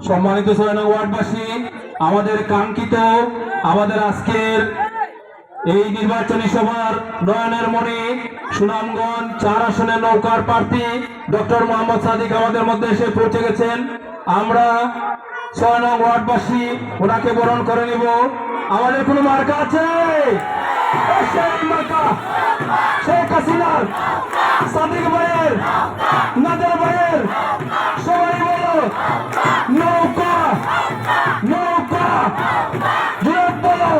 সম্মানিত ৬ নং ওয়ার্ডবাসী, আমাদের কাঙ্ক্ষিত আমাদের আজকের এই নির্বাচনী সভার নয়নের মণি সুনামগঞ্জ ৪ আসনের নৌকার প্রার্থী ডক্টর মোহাম্মদ সাদিক আমাদের মধ্যে এসে পৌঁছে গেছেন। আমরা ৬ নং ওয়ার্ডবাসী ওনাকে বরণ করে নিব। আমাদের কোনো মার্কা আছে? শেখ হাসিনার, সাদিক ভাইয়ের, নাদের ভাইয়ের, সবাই বলো নৌকা নৌকা। জোরে বলো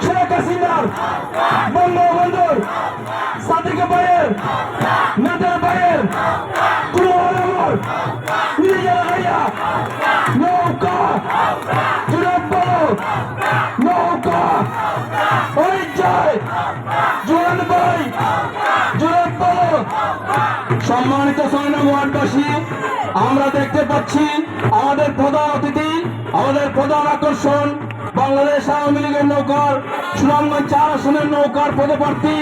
শেখ হাসিনার, বঙ্গবন্ধুর, সাদিক ভাইয়ের, নাদের ভাইয়ের, নিজের ভাইয়া নৌকা। জোরে বলো নৌকা। ওই জয় জোয়ান ভাই, জোরে বলো। সম্মানিত ৬ নং ওয়ার্ডবাসী, আমরা দেখতে পাচ্ছি আমাদের প্রধান অতিথি, আমাদের প্রধান আকর্ষণ বাংলাদেশ আওয়ামী লীগের নৌকার সুনামগঞ্জ ৪ আসনের নৌকার পদপ্রার্থী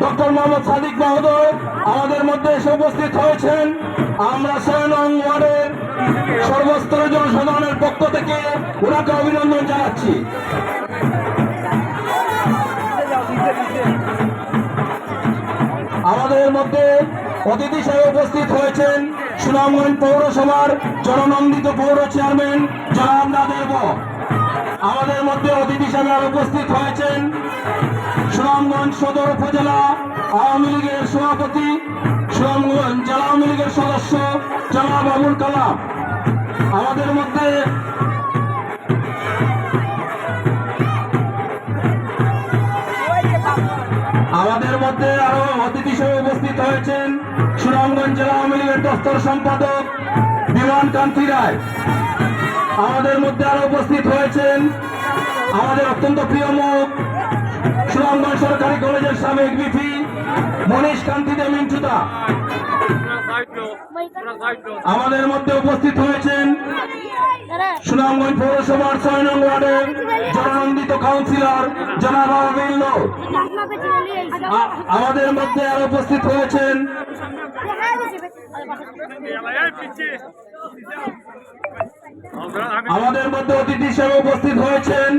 ডক্টর মোহাম্মদ সাদিক মহোদয় আমাদের মধ্যে এসে উপস্থিত হয়েছেন। আমরা ৬ নং ওয়ার্ডের সর্বস্তরের জনসাধারণের পক্ষ থেকে ওনাকে অভিনন্দন জানাচ্ছি। আমাদের মধ্যে অতিথি হিসেবে উপস্থিত হয়েছেন সুনামগঞ্জ পৌরসভার জননন্দিত পৌর চেয়ারম্যান জনাব নাদের। আমাদের মধ্যে অতিথি হিসেবে উপস্থিত হয়েছেন সুনামগঞ্জ সদর উপজেলা আওয়ামী লীগের সভাপতি, সুনামগঞ্জ জেলা আওয়ামী লীগের সদস্য জনাব আবুল কালাম। আমাদের মধ্যে আরো অতিথি হিসেবে উপস্থিত হয়েছেন সুনামগঞ্জ জেলা আওয়ামী লীগের দপ্তর সম্পাদক বিমান কান্তি রায়। আমাদের মধ্যে আরো উপস্থিত হয়েছেন আমাদের অত্যন্ত প্রিয় মুখ সুনামগঞ্জ সরকারি কলেজের সাবেক বিপি মনীষ কান্তি দে মিন্টুদা। আমাদের মধ্যে উপস্থিত হয়েছেন সুনামগঞ্জ পৌরসভার ৬ নং ওয়ার্ডের জননন্দিত কাউন্সিলর জনাব আবিল। আমাদের মধ্যে আরো উপস্থিত হয়েছেন অতিথি হিসেবে উপস্থিত হয়েছেন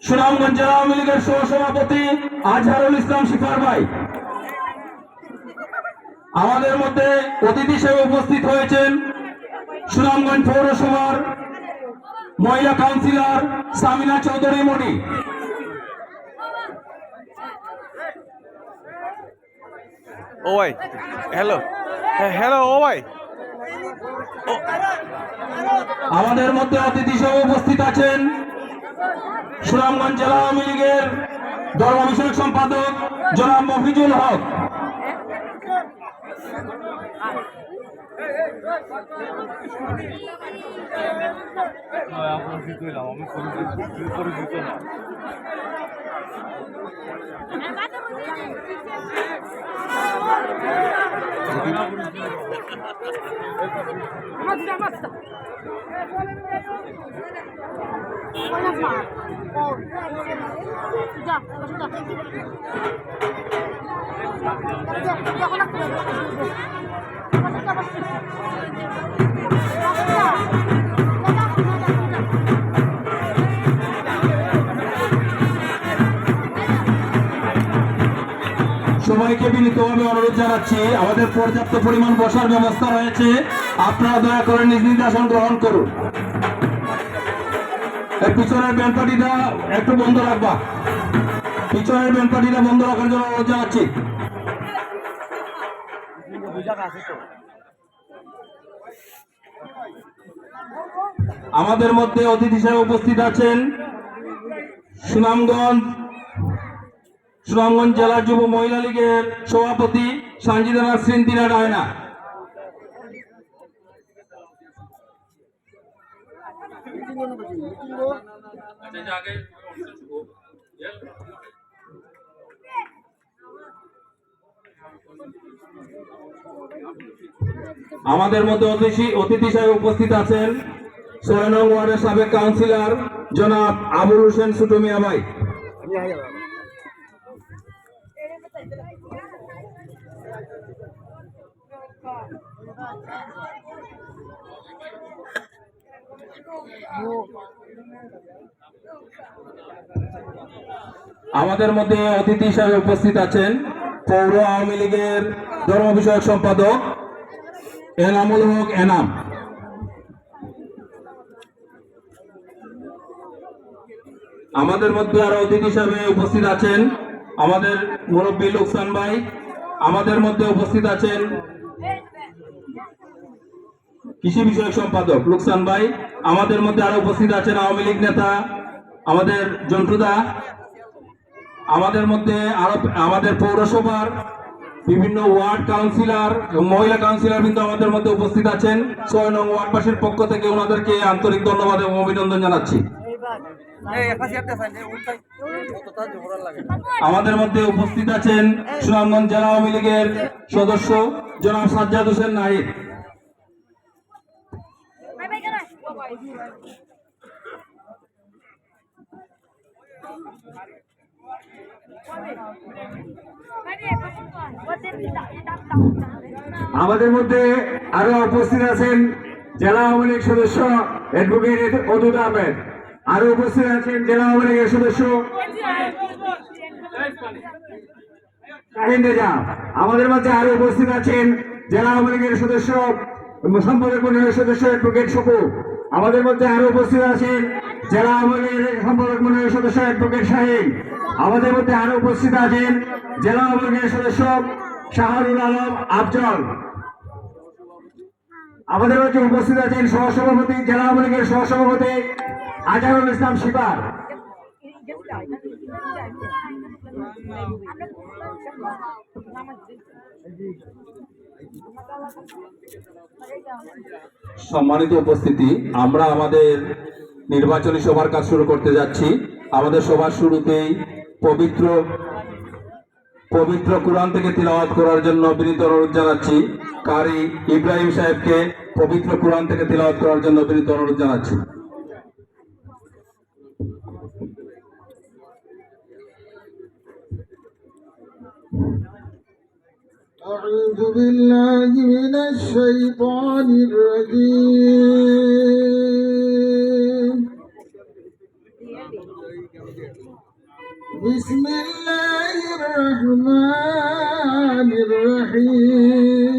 সুনামগঞ্জ জেলা আওয়ামী লীগের সহসভাপতি আজহারুল ইসলাম শিফার ভাই। আমাদের মধ্যে অতিথি হিসেবে উপস্থিত হয়েছেন সুনামগঞ্জ পৌরসভার মহিলা কাউন্সিলর সামিনা চৌধুরী মণি। ও ভাই হ্যালো, হ্যালো ও ভাই। আমাদের মধ্যে অতিথি হিসেবে উপস্থিত আছেন সুনামগঞ্জ জেলা আওয়ামী লীগের ধর্ম বিষয়ক সম্পাদক জনাব মফিজুল হক। সবাইকে বিনীতভাবে অনুরোধ জানাচ্ছি, আমাদের পর্যাপ্ত পরিমাণ বসার ব্যবস্থা রয়েছে, আপনারা দয়া করে নিজ নিজ আসন গ্রহণ করুন। পিছনের ব্যান্ডপাটিটা একটু বন্ধ রাখবা, পিছনের ব্যান্ডপাটিটা বন্ধ রাখার জন্য অনুরোধ জানাচ্ছি। আমাদের মধ্যে অতিথি হিসেবে উপস্থিত আছেন সুনামগঞ্জ সুনামগঞ্জ জেলা যুব মহিলা লীগের সভাপতি সঞ্জিতা শ্রীন্তিরা রায়না। আমাদের মধ্যে অতিথি হিসেবে উপস্থিত আছেন ৬ নং ওয়ার্ডের সাবেক কাউন্সিলর জনাব আবুল হোসেন ছোট মিয়া ভাই। আমাদের মধ্যে অতিথি হিসেবে উপস্থিত আছেন পৌর আওয়ামী লীগের ধর্ম বিষয়ক সম্পাদক এনামুল হক এনাম। আমাদের মধ্যে আরো অতিথি হিসেবে উপস্থিত আছেন আমাদের মুরব্বী লোকসান ভাই। আমাদের মধ্যে উপস্থিত আছেন কৃষি বিষয়ক সম্পাদক লোকসান ভাই। আমাদের মধ্যে আরো উপস্থিত আছেন আওয়ামী লীগ নেতা আমাদের জন্টুদা। আমাদের মধ্যে আরো আমাদের পৌরসভার বিভিন্ন ওয়ার্ড কাউন্সিলর মহিলা কাউন্সিলর কিন্তু আমাদের মধ্যে উপস্থিত আছেন। ৬ নং ওয়ার্ডবাসীর পক্ষ থেকে ওনাদেরকে আন্তরিক ধন্যবাদ এবং অভিনন্দন জানাচ্ছি। আমাদের মধ্যে উপস্থিত আছেন সুনামগঞ্জ জেলা আওয়ামী লীগের সদস্য জনাব সাজ্জাদ হোসেন নাহিদ। আমাদের মধ্যে আরো উপস্থিত আছেন জেলা আওয়ামী লীগ সদস্য অ্যাডভোকেট অদুত আহমেদ। আরো উপস্থিত আছেন জেলা আওয়ামী লীগের সদস্য শাহিন রেজা। আমাদের মধ্যে আরো উপস্থিত আছেন জেলা আওয়ামী লীগের সদস্য সম্পাদক মন্ডলের সদস্য অ্যাডভোকেট শকু। আমাদের মধ্যে আরো উপস্থিত আছেন জেলা আওয়ামী লীগের সম্পাদক মন্ডলের সদস্য অ্যাডভোকেট শাহিন। আমাদের মধ্যে আরো উপস্থিত আছেন জেলা আওয়ামী লীগের সদস্য শাহরুল আলম আফজল। আমাদের মধ্যে উপস্থিত আছেন সহসভাপতি জেলা আওয়ামী লীগের সহসভাপতি আজহারুল ইসলাম শিপার। সম্মানিত উপস্থিতি, আমরা আমাদের নির্বাচনী সভার কাজ শুরু করতে যাচ্ছি। আমাদের সভার শুরুতেই পবিত্র কুরআন থেকে তিলাওয়াত করার জন্য বিনীত অনুরোধ জানাচ্ছি। কারি ইব্রাহিম সাহেবকে পবিত্র কুরআন থেকে তিলাওয়াত করার জন্য বিনীত অনুরোধ জানাচ্ছি। أعوذ بالله من الشيطان الرجيم. بسم الله الرحمن الرحيم.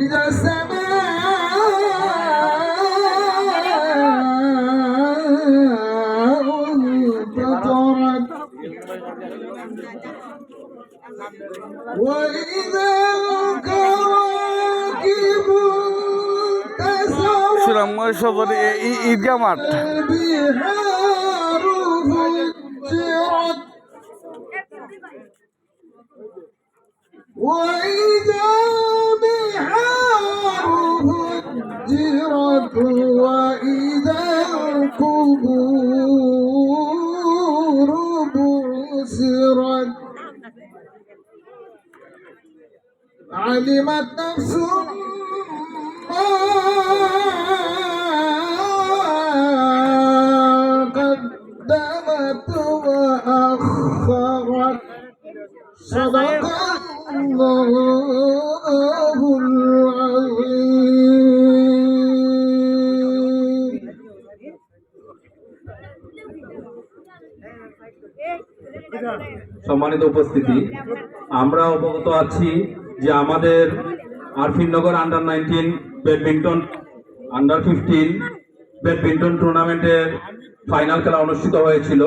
إذا وإذا الكواكب انتثرت সুনামগঞ্জ সদর ঈদগাহ মাঠ। البحار فجرت وإذا البحار فجرت وإذا القبور بعثرت علمت نفس ما قدمت وأخرت صدق الله العظيم. সম্মানিত উপস্থিতি, আমরা অবগত আছি যে আমাদের আরফিনগর আন্ডার-19 ব্যাডমিন্টন আন্ডার-15 ব্যাডমিন্টন টুর্নামেন্টের ফাইনাল খেলা অনুষ্ঠিত হয়েছিল।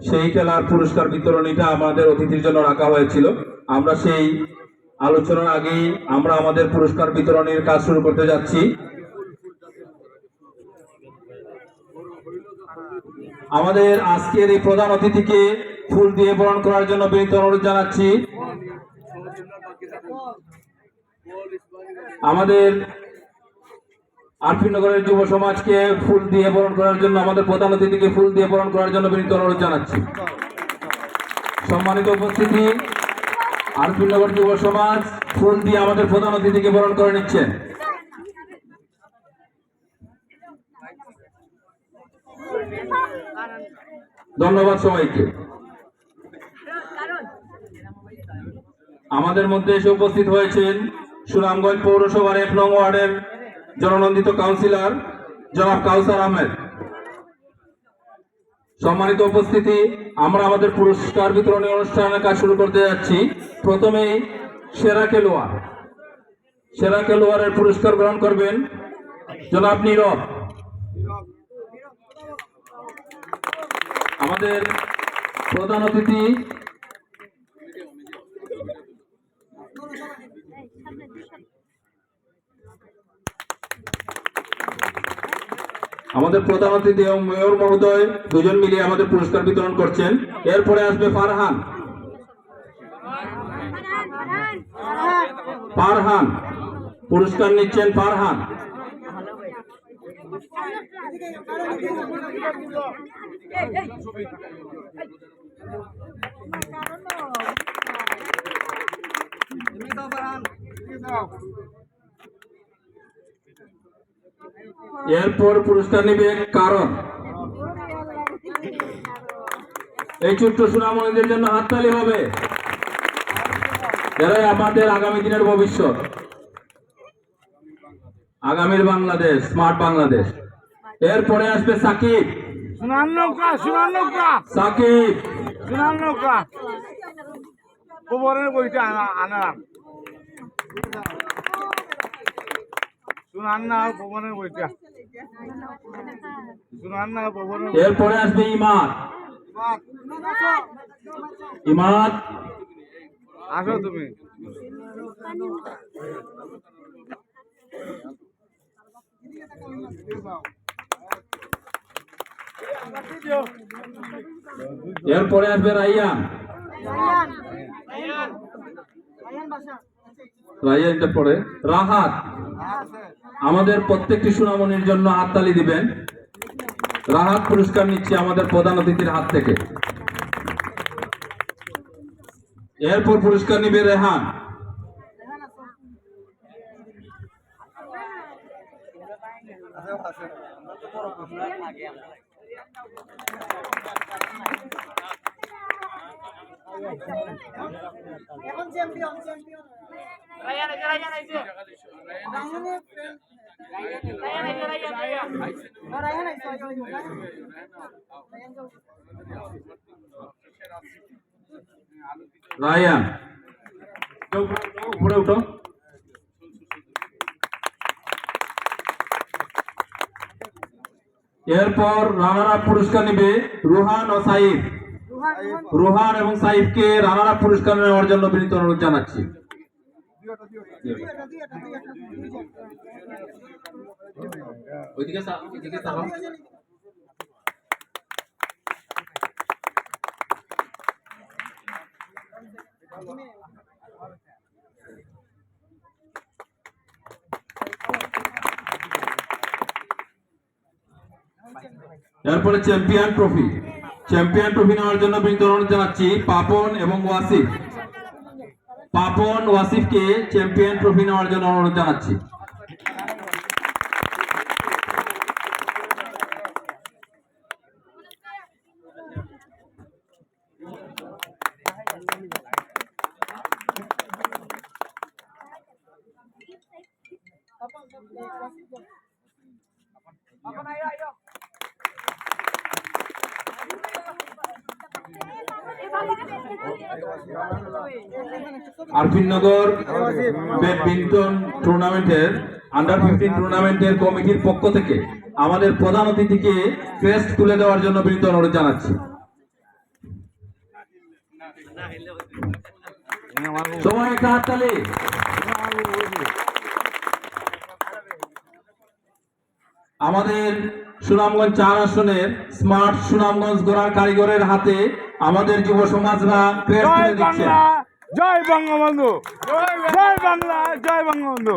সেই খেলার পুরস্কার বিতরণীটা আমাদের অতিথির জন্য রাখা হয়েছিল। আমরা সেই আলোচনার আগেই আমরা আমাদের পুরস্কার বিতরণের কাজ শুরু করতে যাচ্ছি। আমাদের আজকের এই প্রধান অতিথিকে ফুল দিয়ে বরণ করার জন্য বিনীত অনুরোধ জানাচ্ছি। আমাদের আরফিনগরের যুব সমাজকে ফুল দিয়ে বরণ করার জন্য, আমাদের প্রধান অতিথিকে ফুল দিয়ে বরণ করার জন্য বিনীত অনুরোধ জানাচ্ছি। সম্মানিত উপস্থিতি, আরফিনগর যুব সমাজ ফুল দিয়ে আমাদের প্রধান অতিথিকে বরণ করে নিচ্ছেন। ধন্যবাদ সবাইকে। আমাদের মধ্যে এসে উপস্থিত হয়েছেন সুনামগঞ্জ পৌরসভার 1 নং ওয়ার্ডের জননন্দিত কাউন্সিলর জনাব কাউসার আহমেদ। সম্মানিত উপস্থিতি, আমরা আমাদের পুরস্কার বিতরণী অনুষ্ঠানের কাজ শুরু করতে যাচ্ছি। প্রথমেই সেরা খেলোয়াড়ের পুরস্কার গ্রহণ করবেন জনাব নীরব। আমাদের প্রধান অতিথি এবং মেয়র মহোদয় দুজন মিলিয়ে আমাদের পুরস্কার বিতরণ করছেন। এরপরে আসবে ফারহান, পুরস্কার নিচ্ছেন ফারহান। এরপর পুরস্কার নিবে কারণ। এই ছোট্ট সুনামণিদের জন্য হাততালি হবে, এরাই আমাদের আগামী দিনের ভবিষ্যৎ, আগামীর বাংলাদেশ, স্মার্ট বাংলাদেশ। এরপরে আসবে সাকিব। সাকিব খবরের বইটা আনা শুনান না, খবরের বইটা শুনান না, খবরের। এরপরে আসবে ইমাদ। আসো তুমি। এরপরে আসবে রাইয়ান। রাইয়ানটার পরে রাহাত। আমাদের প্রত্যেকটি সুনামনির জন্য হাততালি দিবেন। রাহাত পুরস্কার নিচ্ছে আমাদের প্রধান অতিথির হাত থেকে। এরপর পুরস্কার নিবে রেহান। এখন চ্যাম্পিয়ন রায়ান আইছে রায়ান উপরে উঠো। এরপর রানার আপ পুরস্কার নিবে রুহান ও সাইফ। রুহান এবং সাইফকে রানার আপ পুরস্কার নেওয়ার জন্য বিনীত অনুরোধ জানাচ্ছি। ওইদিকে তাকাও। এরপরে চ্যাম্পিয়ন ট্রফি নেওয়ার জন্য বিনীত অনুরোধ জানাচ্ছি পাপন এবং ওয়াসিফ। ওয়াসিফকে চ্যাম্পিয়ন ট্রফি নেওয়ার জন্য অনুরোধ জানাচ্ছি। আরফিনগর ব্যাডমিন্টন টুর্নামেন্টের আন্ডার 15 টুর্নামেন্টের কমিটির পক্ষ থেকে আমাদের প্রধান অতিথিকে ক্রেস্ট তুলে দেওয়ার জন্য বিনীত অনুরোধ জানাচ্ছি। সবাই একটা হাততালি। আমাদের সুনামগঞ্জ 4 আসনের স্মার্ট সুনামগঞ্জ গড়ার কারিগরের হাতে আমাদের যুব সমাজরা ক্রেস্ট জয় তুলে দিচ্ছে। বাংলা, জয় বঙ্গবন্ধু, জয় বাংলা, জয় বঙ্গবন্ধু।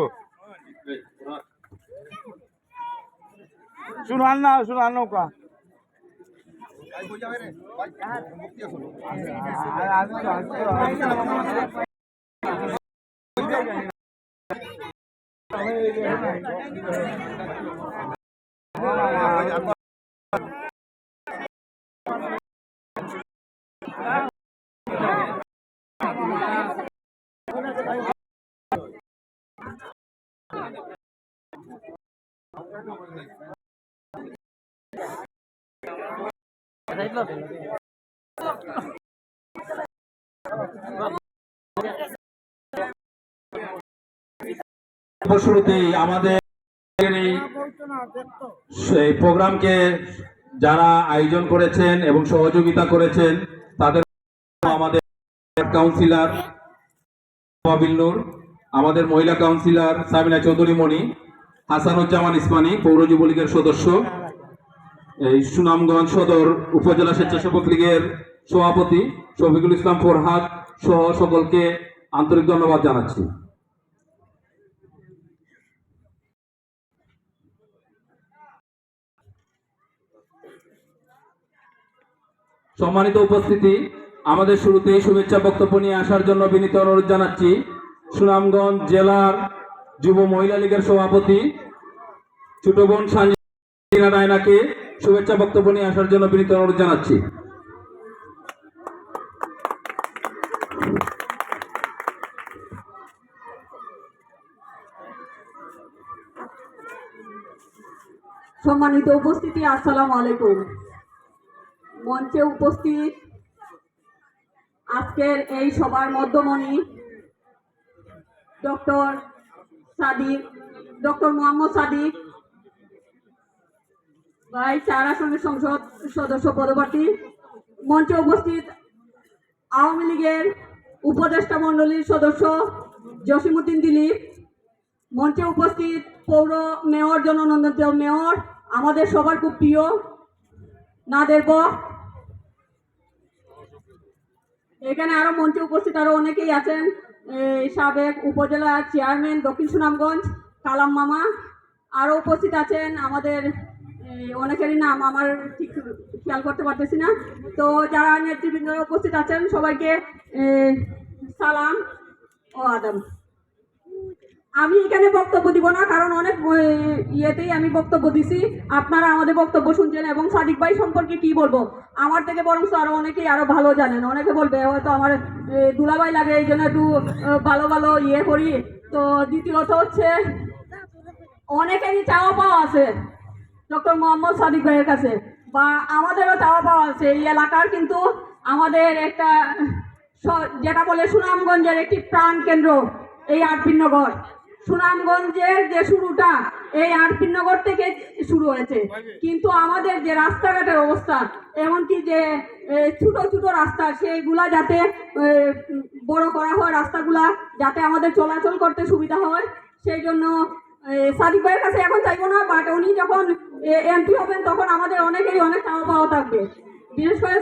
শুনান নৌকা শুরুতেই আমাদের এই প্রোগ্রামকে যারা আয়োজন করেছেন এবং সহযোগিতা করেছেন তাদের আমাদের কাউন্সিলর বিল্লুর, আমাদের মহিলা কাউন্সিলর সাবিনা চৌধুরী মণি, হাসানুজ্জামান ইসমানী পৌর যুবলীগের সদস্য, এই সুনামগঞ্জ সদর উপজেলা স্বেচ্ছাসেবক লীগের সভাপতি শফিকুল ইসলাম ফরহাদ সহ সকলকে আন্তরিক ধন্যবাদ জানাচ্ছি। সম্মানিত উপস্থিতি, আমাদের শুরুতেই শুভেচ্ছা বক্তব্য নিয়ে আসার জন্য বিনীত অনুরোধ জানাচ্ছি সুনামগঞ্জ জেলার যুব মহিলা লীগের সভাপতি ছোট বোন সানজিনা রায়নাকে শুভেচ্ছা বক্তব্য নিয়ে আসার জন্য বিনীত অনুরোধ জানাচ্ছি। সম্মানিত উপস্থিতি, আসসালামু আলাইকুম। মঞ্চে উপস্থিত আজকের এই সভার মধ্যমণি ডক্টর মোহাম্মদ সাদিক ভাই, 4 আসনের সংসদ সদস্য পদপ্রার্থী। মঞ্চে উপস্থিত আওয়ামী লীগের উপদেষ্টা মণ্ডলীর সদস্য জসিমউদ্দিন দিলীপ। মঞ্চে উপস্থিত পৌর মেয়র, জননন্দিত মেয়র, আমাদের সবার খুব প্রিয় নাদের বক। এখানে আরো মঞ্চে উপস্থিত আরো অনেকেই আছেন, সাবেক উপজেলা চেয়ারম্যান দক্ষিণ সুনামগঞ্জ কালাম মামা। আরো উপস্থিত আছেন আমাদের অনেকেরই নাম আমার ঠিক খেয়াল করতে পারতেছি না। তো যারা নেতৃবৃন্দ উপস্থিত আছেন সবাইকে সালাম ও আদাব। আমি এখানে বক্তব্য দিব না, কারণ অনেক ইয়েতেই আমি বক্তব্য দিছি, আপনারা আমাদের বক্তব্য শুনছেন। এবং সাদিক ভাই সম্পর্কে কি বলবো, আমার থেকে বরং আরো অনেকেই আরো ভালো জানেন। অনেকে বলবে হয়তো আমার দুলাভাই লাগে এই জন্য একটু ভালো ভালো ইয়ে করি। তো দ্বিতীয়ত হচ্ছে অনেকেরই চাওয়া পাওয়া আছে ডক্টর মোহাম্মদ সাদিক ভাইয়ের কাছে, বা আমাদেরও চাওয়া পাওয়া আছে। এই এলাকার কিন্তু আমাদের একটা যেটা বলে সুনামগঞ্জের একটি প্রাণ কেন্দ্র এই আরপিনগর। সুনামগঞ্জের যে শুরুটা এই আরপিনগর থেকে শুরু হয়েছে, কিন্তু আমাদের যে রাস্তাঘাটের অবস্থা, এমনকি যে ছোট ছোট রাস্তা, সেইগুলা যাতে বড় করা হয়, রাস্তাগুলা যাতে আমাদের চলাচল করতে সুবিধা হয়, সেই জন্য সাদিক ভাইয়ের কাছে এখন চাইবো না, বাট উনি যখন এমপি হবেন তখন আমাদের অনেকেরই অনেক চাওয়া পাওয়া থাকবে। বিশেষ করে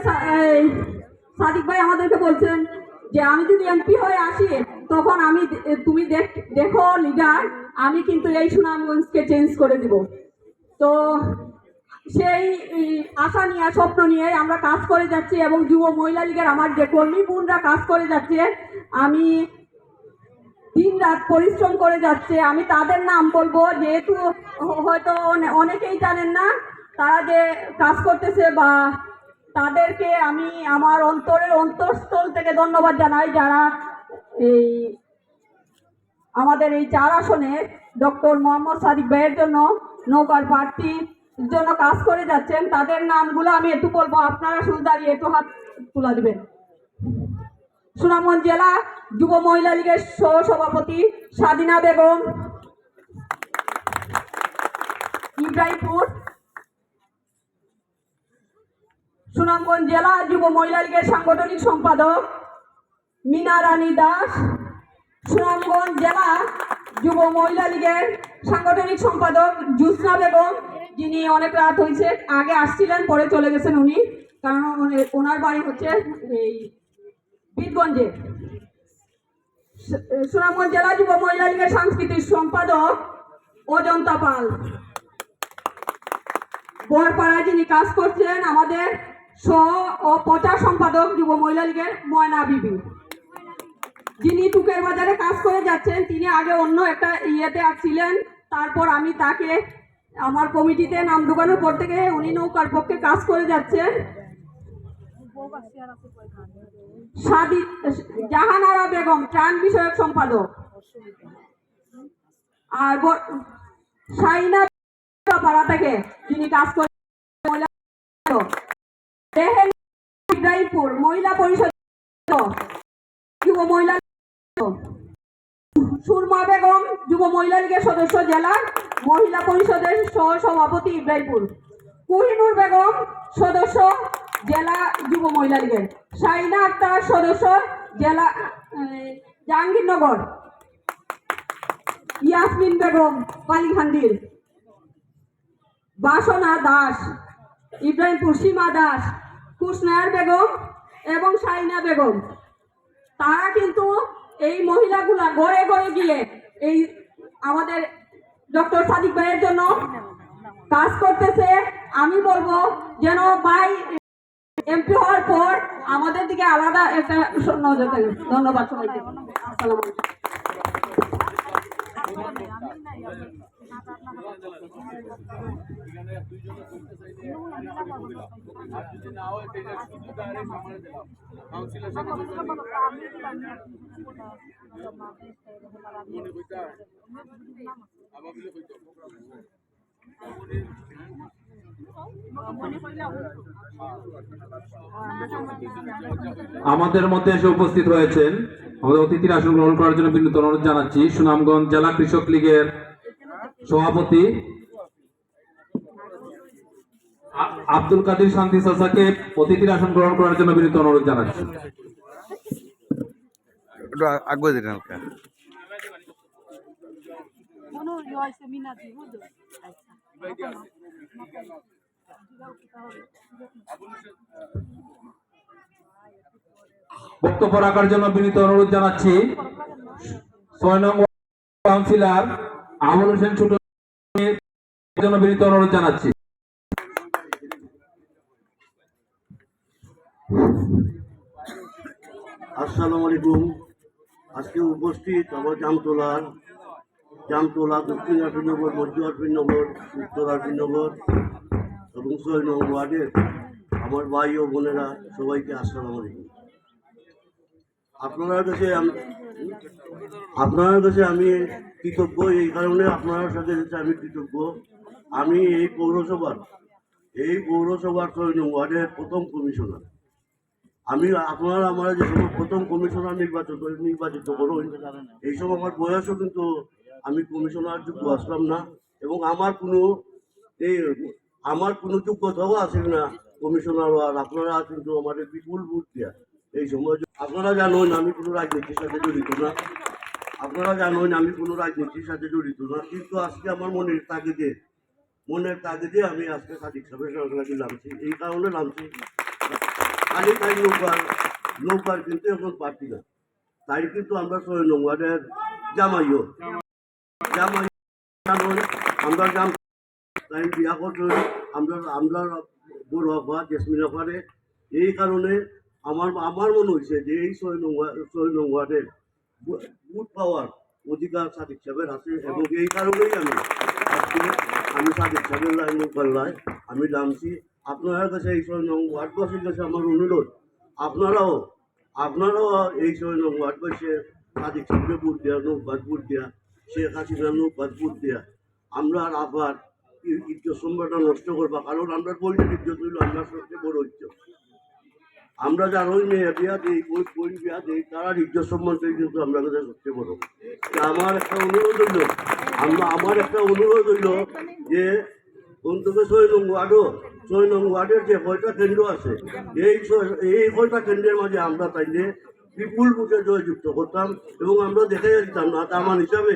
সাদিক ভাই আমাদেরকে বলছেন যে আমি যদি এমপি হয়ে আসি তখন তুমি দেখো লিডার, আমি কিন্তু এই সুনামগঞ্জকে চেঞ্জ করে দিব। তো সেই আশা নিয়ে, স্বপ্ন নিয়ে আমরা কাজ করে যাচ্ছি, এবং যুব মহিলা লীগের আমার যে কর্মী বোনরা কাজ করে যাচ্ছে, আমি দিন রাত পরিশ্রম করে যাচ্ছে। আমি তাদের নাম বলবো, যেহেতু হয়তো অনেকেই জানেন না তারা যে কাজ করতেছে, বা তাদেরকে আমি আমার অন্তরের অন্তঃস্থল থেকে ধন্যবাদ জানাই, যারা এই আমাদের এই 4 আসনে ডক্টর মোহাম্মদ সাদিক ভাইয়ের জন্য নৌকার প্রার্থীর জন্য কাজ করে যাচ্ছেন। তাদের নামগুলো আমি একটু বলবো, আপনারা শুধু দাঁড়িয়ে একটু হাত তুলে দিবেন। সুনামগঞ্জ জেলা যুব মহিলা লীগের সহ সভাপতি সাদিনা বেগম ইব্রাহিমপুর। সুনামগঞ্জ জেলা যুব মহিলা লীগের সাংগঠনিক সম্পাদক মিনা রানী দাস। সুনামগঞ্জ জেলা যুব মহিলা লীগের সাংগঠনিক সম্পাদক জুসনা বেগম। যিনি অনেক রাত হয়েছে, আগে আসছিলেন পরে চলে গেছেন উনি, কারণ ওনার বাড়ি হচ্ছে এই বীরগঞ্জে। সুনামগঞ্জ জেলা যুব মহিলা লীগের সাংস্কৃতিক সম্পাদক অজন্তা পাল। বরপাড়ায় যিনি কাজ করছেন আমাদের সহ ও প্রচার সম্পাদক যুব মহিলা লীগের ময়না বিবি, যিনি টুকের বাজারে কাজ করে যাচ্ছেন। তিনি আগে অন্য একটা ইয়েতে আসছিলেন, তারপর আমি তাকে আমার কমিটিতে নাম ঢোকানোর পর থেকে উনি নৌকার পক্ষে কাজ করে যাচ্ছেন। জাহানারা বেগম ত্রাণ বিষয়ক সম্পাদক, আর শাইনা পাড়া থেকে যিনি কাজ করে ইব্রাহিমপুর মহিলা পরিষদ যুব মহিলা, সুরমা বেগম যুব মহিলা লীগের সদস্য জেলার মহিলা পরিষদের সহ সভাপতি ইব্রাহিমপুর, কোহিনুর বেগম সদস্য জেলা যুব মহিলা লীগের, শাইনা আক্তার সদস্য জেলা জাহাঙ্গীরনগর, ইয়াসমিন বেগম কালীখান্দির, বাসনা দাস ইব্রাহিমপুর, সীমা দাস, কুসনায়ার বেগম এবং শাইনা বেগম। তারা কিন্তু এই মহিলাগুলা ঘরে ঘরে গিয়ে এই আমাদের ডক্টর সাদিক ভাইয়ের জন্য কাজ করতেছে। আমি বলবো যেন ভাই এমপি হওয়ার পর আমাদের দিকে আলাদা একটা নজর থাকে। ধন্যবাদ সবাইকে। আসসালামু আলাইকুম। আমাদের মধ্যে এসে উপস্থিত হয়েছেন আমাদের অতিথির আসন গ্রহণ করার জন্য বিনীত অনুরোধ জানাচ্ছি সুনামগঞ্জ জেলা কৃষক লীগের সভাপতি আব্দুল কাদের শান্তি চাচাকে অতিথির আসন গ্রহণ করার জন্য বিনীত অনুরোধ জানাচ্ছি। আগে দিন হালকা। বক্তব্য রাখার জন্য বিনীত অনুরোধ জানাচ্ছি ৬ নং কাউন্সিলর আবুল হোসেন ছোট জন্য বিনীত অনুরোধ জানাচ্ছি। আসসালামু আলাইকুম। আজকে উপস্থিত আমার জামতলা দক্ষিণ আরপিনগর, মধ্য আরপিনগর, উত্তর আরপিনগর এবং ৬ নং ওয়ার্ডের আমার ভাই ও বোনেরা সবাইকে আসসালামু আলাইকুম। আপনার কাছে আমি কৃতজ্ঞ, এই কারণে আপনার সাথে আমি কৃতজ্ঞ। আমি এই পৌরসভার ৬ নং ওয়ার্ডের প্রথম কমিশনার। আপনারা আমার যে সময় প্রথম কমিশনার নির্বাচিত করুন, এই সময় আমার বয়সও কিন্তু আমি কমিশনার যোগ্য আসলাম না, এবং আমার কোনো যোগ্যতাও আসেন না কমিশনার হওয়ার। আপনারা কিন্তু আমাদের বিপুল ভোট দেওয়া এই সময়। আপনারা জানেন আমি কোনো রাজনীতির সাথে জড়িত না, কিন্তু আজকে আমার মনের তাগিদে আমি আজকে সাদিক সাহেবের সরকারে নামছি। এই কারণে নামছি, খালি তাই নৌকার কিন্তু এখন পার্টি না, তাই কিন্তু আমরা ৬ নং ওয়ার্ডের জামাইও আমরা তাই বিয়া করতে আমরা বড় হওয়া জেসমিন অফারে। এই কারণে আমার মনে হয়েছে যে এই ৬ নং ওয়ার্ডের ভোট পাওয়ার অধিকার সাদিক সাহেবের আছে, এবং এই কারণেই আমি সাদিক সাহেবের পাল্লায় আমি নামছি। আপনার কাছে এই ৬ নং ওয়ার্ডবাসীর কাছে আমার অনুরোধ, আপনারাও এই ৬ নং ওয়ার্ডবাসী সাদিক সাহেবের ভোট দেওয়া, নৌকার ভোট দেওয়া, শেখ হাসিনার নৌকার ভোট দেওয়া। আমরা আবার ইজ্জত সম্মানটা নষ্ট করবা, কারণ আমরা পরিচয় ইজ্জত হইল আমরা সবচেয়ে বড় ইজ্জত। আমরা যার ওই মেয়ে বিয়া দিই, ওই বোন বিয়া দিই, তার ইজ্জত সম্মানটাই কিন্তু আমরা কাছে সবচেয়ে বড়। আমার একটা অনুরোধ হইল যে অন্তত ৬ নং ওয়ার্ডের যে ৬টা কেন্দ্র আছে, এই ৬টা কেন্দ্রের মাঝে আমরা তাইলে বিপুল ভোটে জয়যুক্ত করতাম, এবং আমরা দেখে দিতাম না। তার মান হিসাবে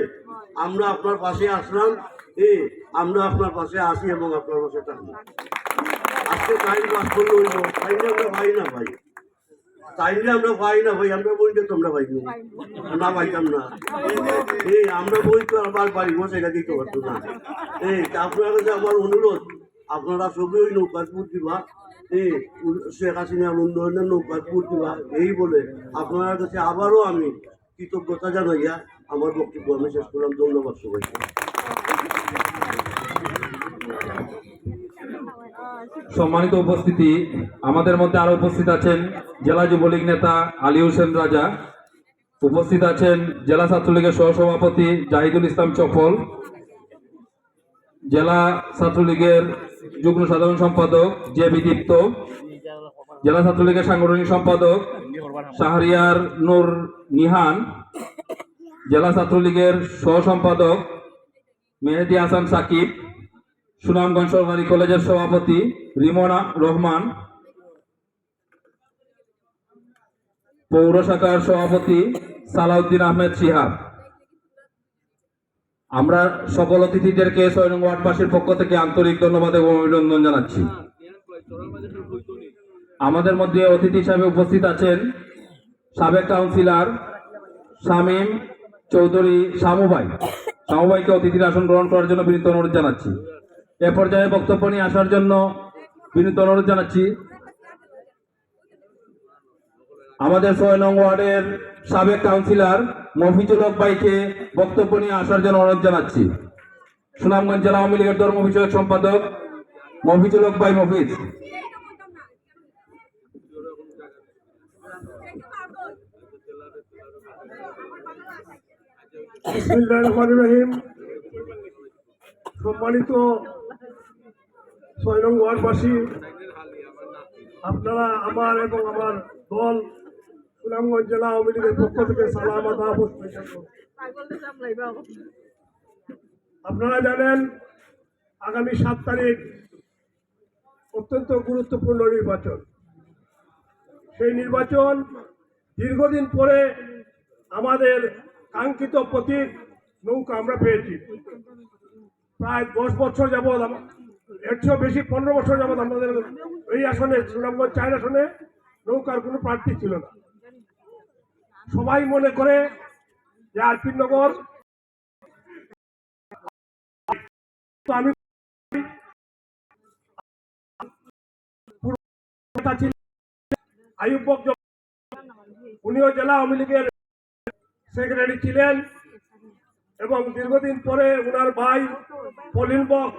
আমরা আপনার পাশে আসলাম, আমরা আপনার পাশে আসি এবং আপনার পাশে থাকবো। আজকে টাইম পাস করলে হইব, টাইমে আমরা পাই না ভাই, টাইমে আমরা পাই না ভাই, আমরা বইতে তোমরা পাইনি না, পাইতাম না। আমরা বই তো আবার বাড়ি বসে এটা দিতে পারতো না। আপনার কাছে আমার অনুরোধ, আপনারা সবই ওই নৌকাজপুর দিবা, শেখ হাসিনার উন্নয়নের নৌকাজপুর দিবা, এই বলে আপনার কাছে আবারও আমি কৃতজ্ঞতা জানাইয়া আমার বক্তব্য আমি শেষ করলাম। ধন্যবাদ সবাইকে। সম্মানিত উপস্থিতি, আমাদের মধ্যে আরো উপস্থিত আছেন জেলা যুবলীগ নেতা আলী হোসেন রাজা, উপস্থিত আছেন জেলা ছাত্রলীগের সহসভাপতি জাহিদুল ইসলাম চপল, জেলা ছাত্রলীগের যুগ্ম সাধারণ সম্পাদক জে বি দীপ্ত, জেলা ছাত্রলীগের সাংগঠনিক সম্পাদক শাহরিয়ার নূর নিহান, জেলা ছাত্রলীগের সহ সম্পাদক মেহেদি হাসান সাকিব, সুনামগঞ্জ সরকারি কলেজের সভাপতি রিমনা রহমান, পৌর শাখার সভাপতি সালাউদ্দিন আহমেদ শিহাব। আমরা সকল অতিথিদেরকে ৬ নং ওয়ার্ডবাসীর পক্ষ থেকে আন্তরিক ধন্যবাদ এবং অভিনন্দন জানাচ্ছি। আমাদের মধ্যে অতিথি হিসাবে উপস্থিত আছেন সাবেক কাউন্সিলর শামীম চৌধুরী শামুভাই। শামুভাইকে অতিথির আসন গ্রহণ করার জন্য বিনীত অনুরোধ জানাচ্ছি। এ পর্যায়ে বক্তব্য নিয়ে আসার জন্য বিনীত অনুরোধ জানাচ্ছি আমাদের ৬ নং ওয়ার্ডের সাবেক কাউন্সিলর মফিজুল হক ভাইকে বক্তব্য নিয়ে আসার জন্য অনুরোধ জানাচ্ছি। সুনামগঞ্জ জেলা আওয়ামী লীগের ধর্ম বিষয়ক সম্পাদক মফিজুল হক ভাই মফিজ। বিসমিল্লাহির রহমানির রহিম। সম্মানিত ৬ নং ওয়ার্ডবাসী, আপনারা আমার এবং আমার দল সুনামগঞ্জ জেলা আওয়ামী লীগের পক্ষ থেকে সালাম আদাব ও শুভেচ্ছা জানাই। আপনারা জানেন আগামী ৭ তারিখ অত্যন্ত গুরুত্বপূর্ণ নির্বাচন। সেই নির্বাচন দীর্ঘদিন পরে আমাদের কাঙ্ক্ষিত প্রতীক নৌকা আমরা পেয়েছি। প্রায় 10 বছর যাবৎ, এর চেয়েও বেশি 15 বছর যাবৎ আমাদের এই আসনে সুনামগঞ্জ 4 আসনে নৌকার কোনো প্রার্থী ছিল না। সবাই মনে করে যে আরপিনগর, আমি আইয়ুব বক, উনিও জেলা আওয়ামী লীগের সেক্রেটারি ছিলেন এবং দীর্ঘদিন পরে উনার ভাই পলিন বক